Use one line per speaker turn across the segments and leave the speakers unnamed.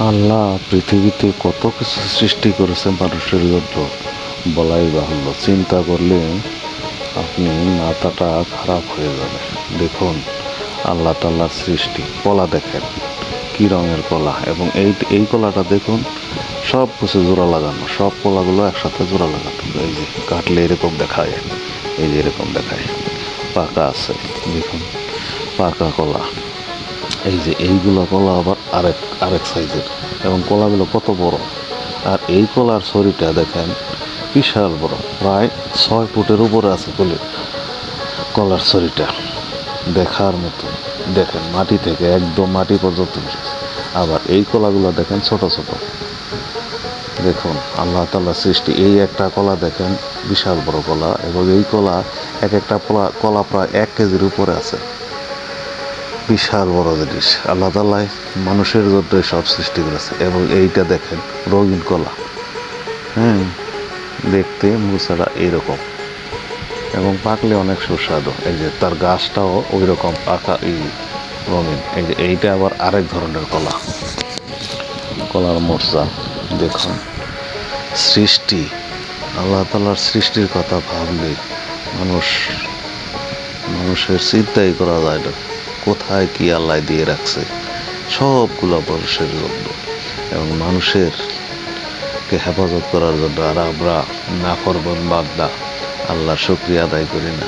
আল্লাহ পৃথিবীতে কত কিছু সৃষ্টি করেছে মানুষের জন্য, বলাই বাহুল্য। চিন্তা করলে আপনি মাথাটা খারাপ হয়ে যাবে। দেখুন আল্লাহ তাআলার সৃষ্টি। কলা দেখেন কি রঙের কলা, এবং এই কলাটা দেখুন সব কিছু জোড়া লাগানো, সব কলাগুলো একসাথে জোড়া লাগানো। এই যে কাটলে এরকম দেখায়, এই যে এরকম দেখায়, পাকা আছে দেখুন, পাকা কলা। এই যে এইগুলো কলা আবার আরেক আরেক সাইজের, এবং কলাগুলো কত বড়। আর এই কলার ছড়িটা দেখেন বিশাল বড়, প্রায় 6 ফুটের উপরে আছে কলার ছড়িটা, দেখার মতো। দেখেন মাটি থেকে একদম মাটি পর্যন্ত উঠেছে। আবার এই কলাগুলো দেখেন ছোট ছোট। দেখুন আল্লাহ তাআলার সৃষ্টি। এই একটা কলা দেখেন বিশাল বড় কলা, এবং এই কলা এক একটা কলা প্রায় 1 কেজির উপরে আছে। বিশাল বড় জিনিস। আল্লাহ তাআলা মানুষের জন্য সব সৃষ্টি করেছে। এবং এইটা দেখেন রঙিন কলা, হ্যাঁ, দেখতে মুছাড়া এইরকম, এবং পাকলে অনেক সুস্বাদু। এই যে তার গাছটাও ওই রকম পাকা রঙিন। এই যে এইটা আবার আরেক ধরনের কলা, কলার মোর্চা। দেখুন সৃষ্টি, আল্লাহ তাআলার সৃষ্টির কথা ভাবলে মানুষের চিন্তাই করা যায় না কোথায় কি আল্লাহ দিয়ে রাখছে। সবগুলো মানুষের জন্য, এবং মানুষেরকে হেফাজত করার জন্য। আর আমরা নাফরমান বান্দা আল্লাহর শুকরিয়া আদায় করি না।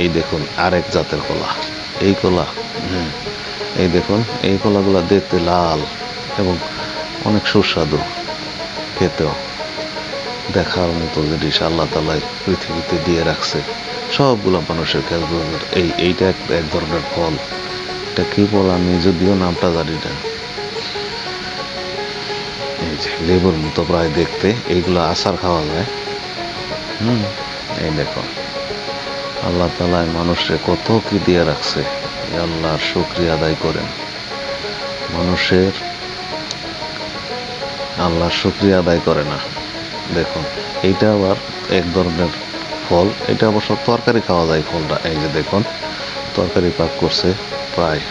এই দেখুন আরেক জাতের কলা, এই কলা, এই দেখুন এই কলাগুলো দেখতে লাল এবং অনেক সুস্বাদু খেতেও। দেখার মতো জিনিস আল্লাহ তাআলা পৃথিবীতে দিয়ে রাখছে, সবগুলো মানুষের খেজমত। এইটা এক ধরনের ফল, এটা কি ফল আমি যদিও নামটা জানি না। এই যে লেবুর মতো প্রায় দেখতে, এইগুলো আচার খাওয়া যায়। এই দেখো আল্লাহ তাআলা মানুষে কত কি দিয়ে রাখছে। আল্লাহর শুকরিয়া আদায় করেন। আল্লাহর শুকরিয়া আদায় করে না। দেখুন এইটা আবার এক ধরনের ফল, এটা অবশ্য তরকারি খাওয়া যায় ফলটা। এই যে দেখুন তরকারি পাক করছে প্রায়